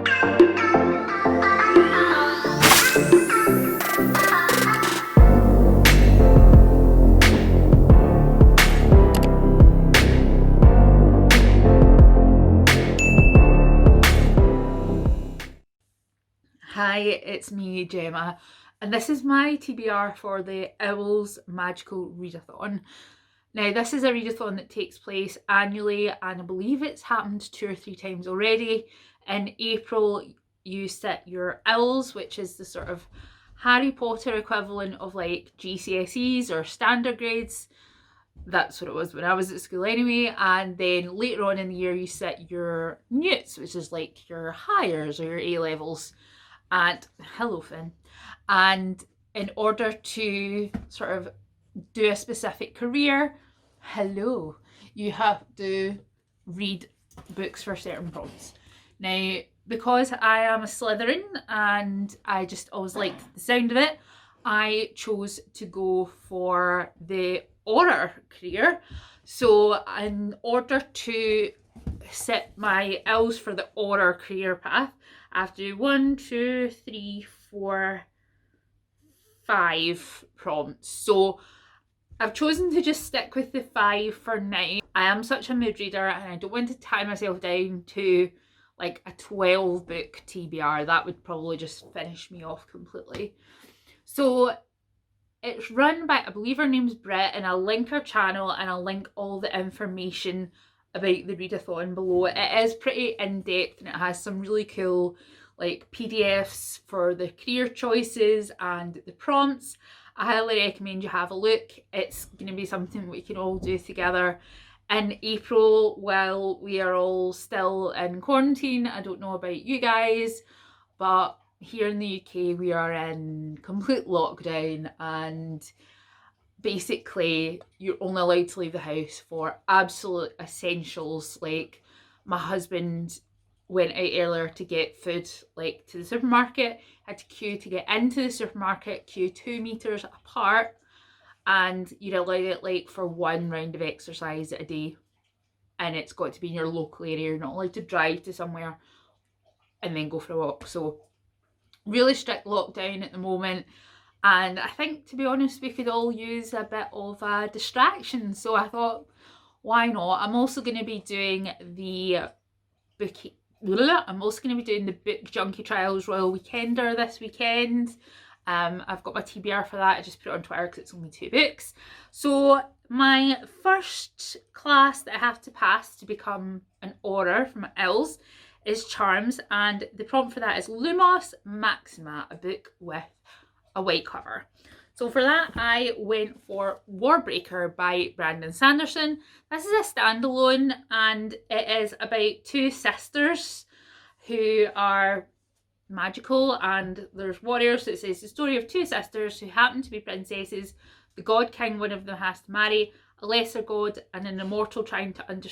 Hi, it's me, Gemma, and this is my TBR for the OWLs Magical Readathon. Now, this is a readathon that takes place annually, and I believe it's happened 2 or 3 times already. In April, you set your OWLs, which is the sort of Harry Potter equivalent of like GCSEs or standard grades. That's what it was when I was at school anyway. And then later on in the year, you set your newts, which is like your higher or your A-levels. And hello, Finn. And in order to sort of do a specific career, hello, you have to read books for certain prompts. Now, because I am a Slytherin and I just always liked the sound of it, I chose to go for the Auror career. So in order to set my OWLs for the Auror career path, I have to do 1, 2, 3, 4, 5 prompts. So I've chosen to just stick with the 5 for now. I am such a mood reader and I don't want to tie myself down to like a 12 book TBR. That would probably just finish me off completely. So it's run by, I believe her name's Britt, and I'll link her channel and I'll link all the information about the readathon below. It is pretty in-depth and it has some really cool like PDFs for the career choices and the prompts. I highly recommend you have a look. It's going to be something we can all do together in April while we are all still in quarantine. I don't know about you guys, but here in the UK we are in complete lockdown, and basically you're only allowed to leave the house for absolute essentials. Like my husband went out earlier to get food, like to the supermarket, had to queue to get into the supermarket, queue 2 meters apart, and you're allowed it like for 1 round of exercise a day, and it's got to be in your local area. You're not allowed to drive to somewhere and then go for a walk. So really strict lockdown at the moment. And I think, to be honest, we could all use a bit of a distraction. So I thought, why not? I'm also going to be doing the book Junkie Trials Royal Weekender this weekend. I've got my TBR for that. I just put it on Twitter because it's only 2 books. So my first class that I have to pass to become an Auror from OWLs is Charms, and the prompt for that is Lumos Maxima, a book with a white cover. So for that, I went for Warbreaker by Brandon Sanderson. This is a standalone, and it is about 2 sisters who are magical, and there's warriors. So it says the story of 2 sisters who happen to be princesses. The god king, one of them, has to marry a lesser god, and an immortal trying to undo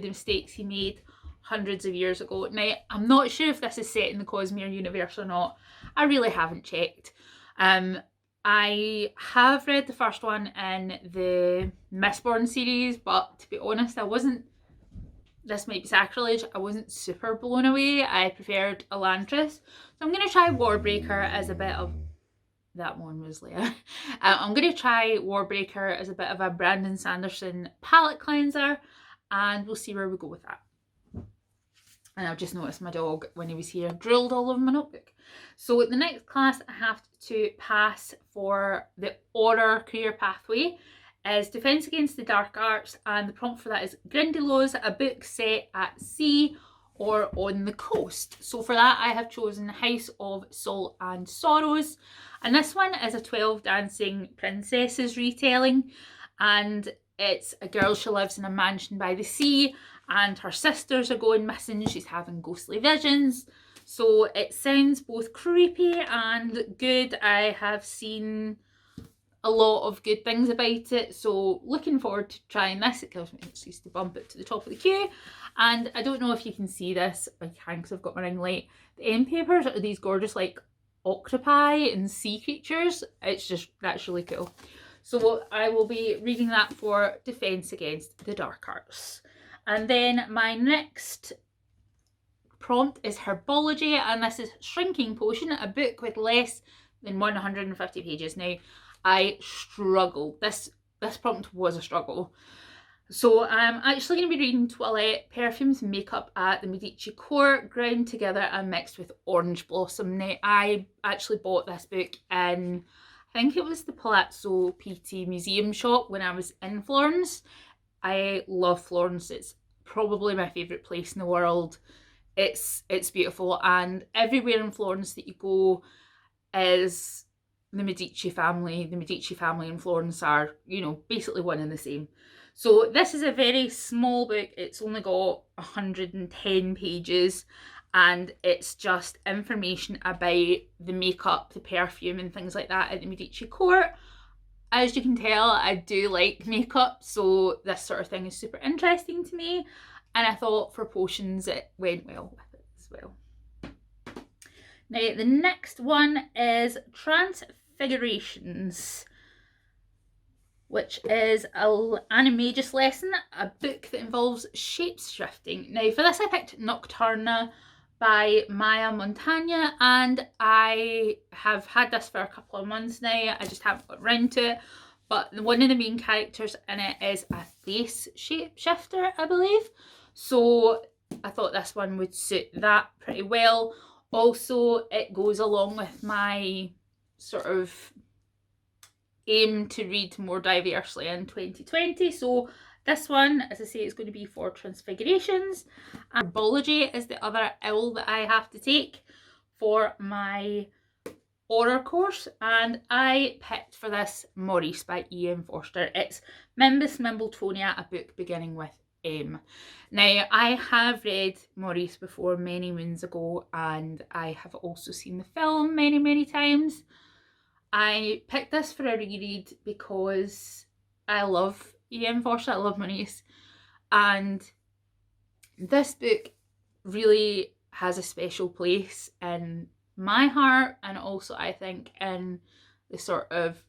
the mistakes he made hundreds of years ago. Now, I'm not sure if this is set in the Cosmere universe or not. I really haven't checked. I have read the first one in the Mistborn series, but to be honest, this might be sacrilege, I wasn't super blown away. I preferred Elantris. So I'm going to try Warbreaker as a bit of... That one was Leia. I'm going to try Warbreaker as a bit of a Brandon Sanderson palette cleanser, and we'll see where we go with that. And I've just noticed my dog, when he was here, drilled all over my notebook. So the next class I have to pass for the Auror career pathway is Defence Against the Dark Arts, and the prompt for that is Grindylows, a book set at sea or on the coast. So for that, I have chosen House of Salt and Sorrows, and this one is a 12 Dancing Princesses retelling, and it's a girl, she lives in a mansion by the sea, and her sisters are going missing. She's having ghostly visions. So it sounds both creepy and good. I have seen a lot of good things about it, so looking forward to trying this. It gives me an excuse to bump it to the top of the queue. And I don't know if you can see this, I can because I've got my ring light. The end papers are these gorgeous like octopi and sea creatures. That's really cool. So I will be reading that for Defence Against the Dark Arts. And then my next prompt is Herbology, and this is Shrinking Potion, a book with less than 150 pages. Now, I struggled. This prompt was a struggle. So I'm actually going to be reading Toilette, Perfumes and Makeup at the Medici Court, ground together and mixed with Orange Blossom. Now, I actually bought this book in, I think it was the Palazzo Pitti Museum shop when I was in Florence. I love Florence. It's probably my favourite place in the world. It's beautiful, and everywhere in Florence that you go is the Medici family. The Medici family in Florence are, you know, basically one and the same. So this is a very small book. It's only got 110 pages, and it's just information about the makeup, the perfume and things like that at the Medici Court. As you can tell, I do like makeup, so this sort of thing is super interesting to me. And I thought for potions it went well with it as well. Now, the next one is Transfigurations, which is an animagus lesson, a book that involves shape-shifting. Now, for this I picked Nocturna by Maya Montagna, and I have had this for a couple of months now. I just haven't got around to it. But one of the main characters in it is a face shapeshifter, I believe. So I thought this one would suit that pretty well. Also, it goes along with my sort of aim to read more diversely in 2020. So this one, as I say, is going to be for Transfigurations. And Herbology is the other OWL that I have to take for my Auror course, and I picked for this Maurice by Ian Forster. It's Mimbus Mimbletonia, a book beginning with M. Now, I have read Maurice before many moons ago, and I have also seen the film many times. I picked this for a reread because I love Ian Forster, I love Maurice, and this book really has a special place in my heart, and also I think in the sort of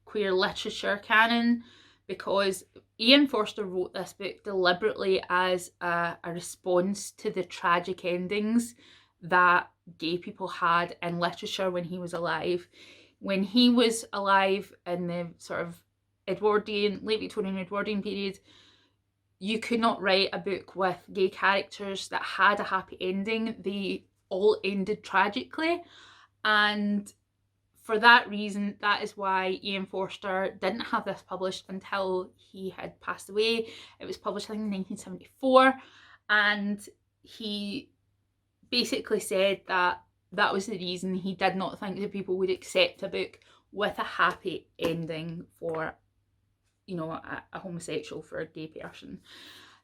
queer literature canon, because Ian Forster wrote this book deliberately as a response to the tragic endings that gay people had in literature when he was alive. When he was alive in the sort of Edwardian, late Victorian Edwardian period, you could not write a book with gay characters that had a happy ending. They all ended tragically, and for that reason, that is why Ian Forster didn't have this published until he had passed away. It was published, I think, in 1974, and he basically said that that was the reason he did not think that people would accept a book with a happy ending for, you know, a homosexual, for a gay person.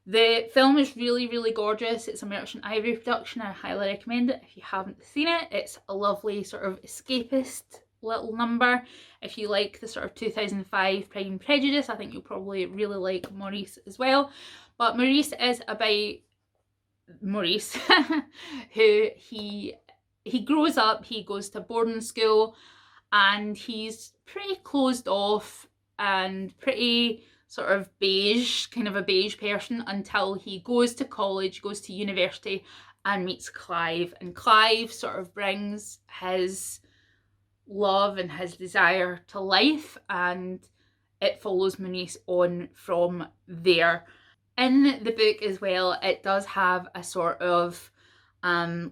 The film is really gorgeous. It's a Merchant Ivory production. I highly recommend it if you haven't seen it. It's a lovely sort of escapist little number. If you like the sort of 2005 Pride and Prejudice, I think you'll probably really like Maurice as well. But Maurice is about Maurice, who he grows up, he goes to boarding school, and he's pretty closed off and pretty sort of beige, kind of a beige person, until he goes to college, goes to university and meets Clive. And Clive sort of brings his love and his desire to life, and it follows Maurice on from there. In the book as well, it does have a sort of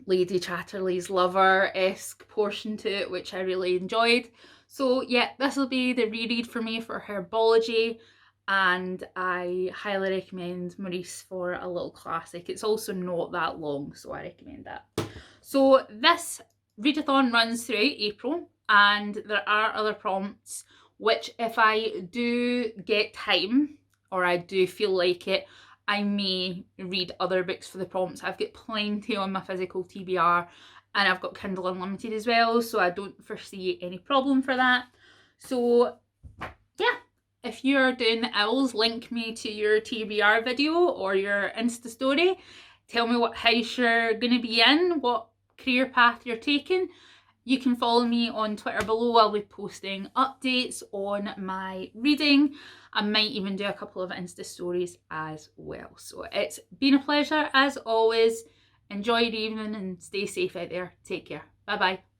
Lady Chatterley's lover-esque portion to it, which I really enjoyed. So yeah, this will be the reread for me for Herbology, and I highly recommend Maurice for a little classic. It's also not that long, so I recommend that. So this readathon runs throughout April, and there are other prompts which, if I do get time or I do feel like it, I may read other books for the prompts. I've got plenty on my physical TBR, and I've got Kindle Unlimited as well, so I don't foresee any problem for that. So yeah, if you're doing the OWLs, link me to your TBR video or your Insta story. Tell me what house you're going to be in, what career path you're taking. You can follow me on Twitter below. I'll be posting updates on my reading. I might even do a couple of Insta stories as well. So it's been a pleasure as always. Enjoy your evening and stay safe out there. Take care. Bye bye.